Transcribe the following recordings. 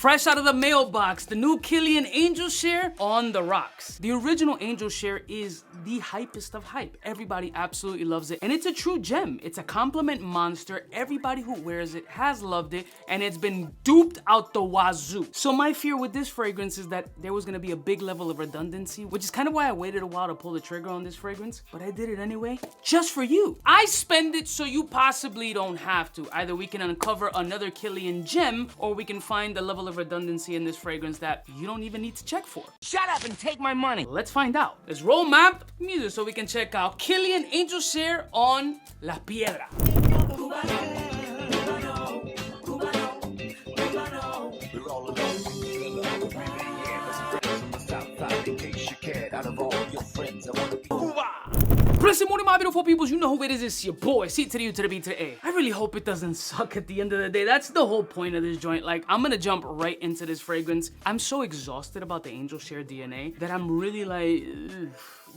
Fresh out of the mailbox, the new Kilian 𝗙𝗪𝗂𝗃 on the rocks. The original 𝗙𝗪𝗂𝗃 is the hypest of hype. Everybody absolutely loves it, and it's a true gem. It's a compliment monster. Everybody who wears it has loved it, and it's been duped out the wazoo. So my fear with this fragrance is that there was gonna be a big level of redundancy, which is kind of why I waited a while to pull the trigger on this fragrance, but I did it anyway, just for you. I spend it so you possibly don't have to. Either we can uncover another Kilian gem, or we can find a level of redundancy in this fragrance that you don't even need to check for. Shut up and take my money. Let's find out. Let's roll map music so we can check out Kilian 𝗙𝗪𝗂𝗃 on La Piedra. Blessed morning, my beautiful peoples. You know who it is. It's your boy, 𝗙𝗪𝗏 to the B to the A. I really hope it doesn't suck at the end of the day. That's the whole point of this joint. Like, I'm gonna jump right into this fragrance. I'm so exhausted about the 𝗙𝗪𝗂𝗃 DNA that I'm really like,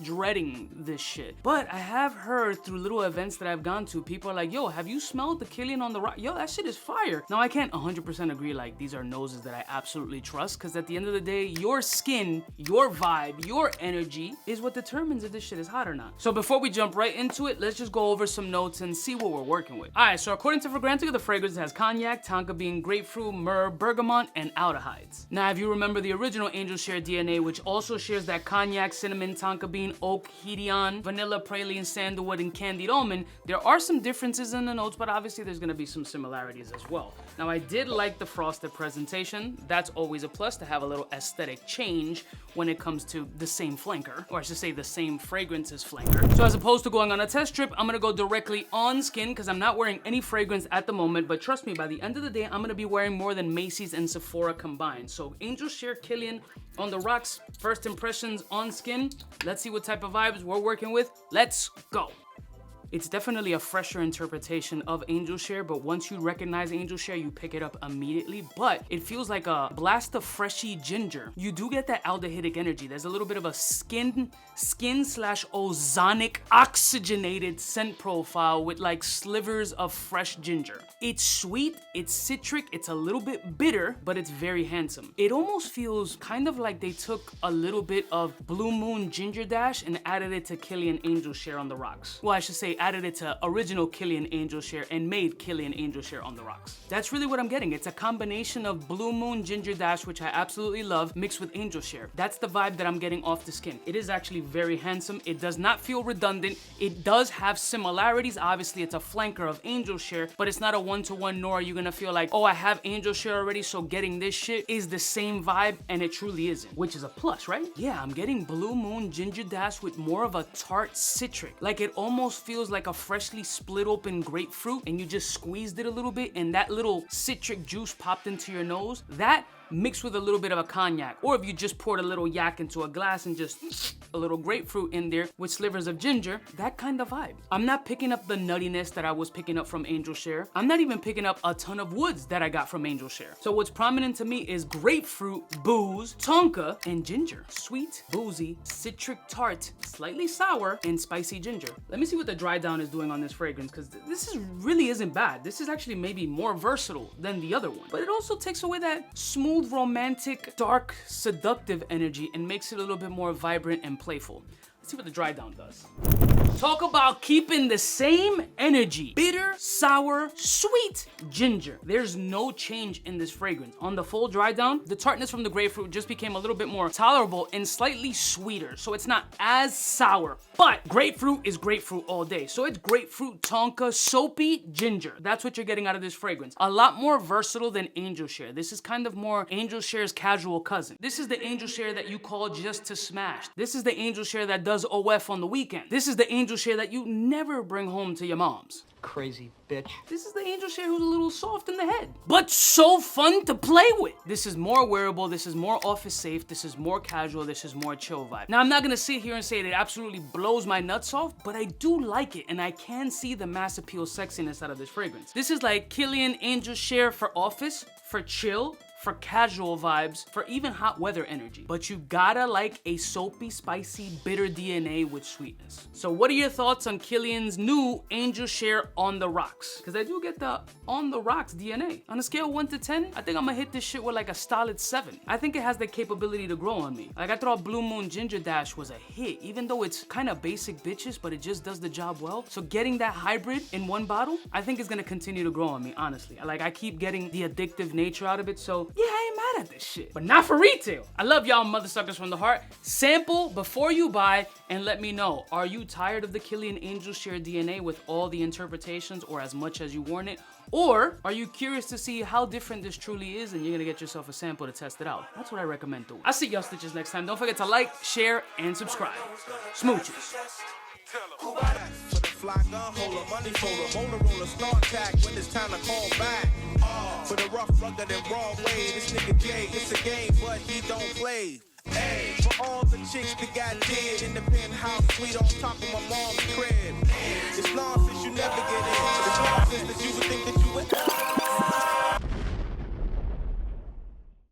dreading this shit. But I have heard through little events that I've gone to, people are like, yo, have you smelled the Kilian on the rock? Yo, that shit is fire. Now, I can't 100% agree, like, these are noses that I absolutely trust, because at the end of the day, your skin, your vibe, your energy is what determines if this shit is hot or not. So before we jump right into it, let's just go over some notes and see what we're working with. All right, so according to Fragrantica, the fragrance has cognac, tonka bean, grapefruit, myrrh, bergamot, and aldehydes. Now, if you remember the original 𝗙𝗪𝗂𝗃 DNA, which also shares that cognac, cinnamon, tonka bean, oak, hedion, vanilla, praline, sandalwood, and candied almond, there are some differences in the notes, but obviously there's gonna be some similarities as well. Now, I did like the frosted presentation. That's always a plus to have a little aesthetic change when it comes to the same flanker, or I should say the same fragrance's flanker. So as opposed to going on a test trip, I'm gonna go directly on skin because I'm not wearing any fragrance at the moment, but trust me, by the end of the day, I'm gonna be wearing more than Macy's and Sephora combined. So 𝗙𝗪𝗂𝗃 Kilian on the rocks, first impressions on skin. Let's see what type of vibes we're working with. Let's go. It's definitely a fresher interpretation of 𝗙𝗪𝗂𝗃, but once you recognize 𝗙𝗪𝗂𝗃, you pick it up immediately. But it feels like a blast of freshy ginger. You do get that aldehydic energy. There's a little bit of a skin/ozonic oxygenated scent profile with like slivers of fresh ginger. It's sweet, it's citric, it's a little bit bitter, but it's very handsome. It almost feels kind of like they took a little bit of Blue Moon Ginger Dash and added it to Kilian 𝗙𝗪𝗂𝗃 on the rocks. Well, I should say added it to original Kilian 𝗙𝗪𝗂𝗃 and made Kilian 𝗙𝗪𝗂𝗃 on the rocks. That's really what I'm getting. It's a combination of Blue Moon Ginger Dash, which I absolutely love, mixed with 𝗙𝗪𝗂𝗃. That's the vibe that I'm getting off the skin. It is actually very handsome. It does not feel redundant. It does have similarities. Obviously, it's a flanker of 𝗙𝗪𝗂𝗃, but it's not a one-to-one, nor are you gonna feel like, oh, I have 𝗙𝗪𝗂𝗃 already, so getting this shit is the same vibe, and it truly isn't, which is a plus, right? Yeah, I'm getting Blue Moon Ginger Dash with more of a tart citric. Like, it almost feels like a freshly split open grapefruit and you just squeezed it a little bit and that little citric juice popped into your nose. That mixed with a little bit of a cognac, or if you just poured a little yak into a glass and just a little grapefruit in there with slivers of ginger, that kind of vibe. I'm not picking up the nuttiness that I was picking up from 𝗙𝗪𝗂𝗃. I'm not even picking up a ton of woods that I got from 𝗙𝗪𝗂𝗃. So what's prominent to me is grapefruit, booze, tonka, and ginger. Sweet, boozy, citric tart, slightly sour, and spicy ginger. Let me see what the dry down is doing on this fragrance, because this really isn't bad. This is actually maybe more versatile than the other one, but it also takes away that smooth, romantic, dark, seductive energy and makes it a little bit more vibrant and playful. Let's see what the dry down does. Talk about keeping the same energy. Bitter, sour, sweet, ginger. There's no change in this fragrance. On the full dry down, the tartness from the grapefruit just became a little bit more tolerable and slightly sweeter. So it's not as sour, but grapefruit is grapefruit all day. So it's grapefruit, tonka, soapy, ginger. That's what you're getting out of this fragrance. A lot more versatile than 𝗙𝗪𝗂𝗃. This is kind of more 𝗙𝗪𝗂𝗃's casual cousin. This is the 𝗙𝗪𝗂𝗃 that you call just to smash. This is the 𝗙𝗪𝗂𝗃 that does OF on the weekend. This is the 𝗙𝗪𝗂𝗃 that you never bring home to your mom's. Crazy bitch. This is the 𝗙𝗪𝗂𝗃 who's a little soft in the head, but so fun to play with. This is more wearable, this is more office safe, this is more casual, this is more chill vibe. Now, I'm not gonna sit here and say it absolutely blows my nuts off, but I do like it, and I can see the mass appeal sexiness out of this fragrance. This is like Kilian 𝗙𝗪𝗂𝗃 for office, for chill, for casual vibes, for even hot weather energy. But you gotta like a soapy, spicy, bitter DNA with sweetness. So what are your thoughts on Kilian's new 𝗙𝗪𝗂𝗂 on the rocks? Because I do get the on the rocks DNA. On a scale of 1 to 10, I think I'm gonna hit this shit with like a solid 7. I think it has the capability to grow on me. Like I thought Blue Moon Ginger Dash was a hit, even though it's kind of basic bitches, but it just does the job well. So getting that hybrid in one bottle, I think is gonna continue to grow on me, honestly. Like I keep getting the addictive nature out of it, so yeah, I ain't mad at this shit. But not for retail. I love y'all mother suckers from the heart. Sample before you buy and let me know, are you tired of the Kilian 𝗙𝗪𝗂𝗂 DNA with all the interpretations or as much as you want it? Or are you curious to see how different this truly is and you're gonna get yourself a sample to test it out? That's what I recommend doing. I'll see y'all stitches next time. Don't forget to like, share, and subscribe. Smooches. For the fly gun holder, money folder, roller, start attack when it's time to call back. For the rough, rugged, and raw way, this nigga Jay, it's a game, but he don't play. Hey, for all the chicks that got dead in the penthouse suite on top of my mom's crib. It's nonsense you never get in. It's nonsense that you would think that you would.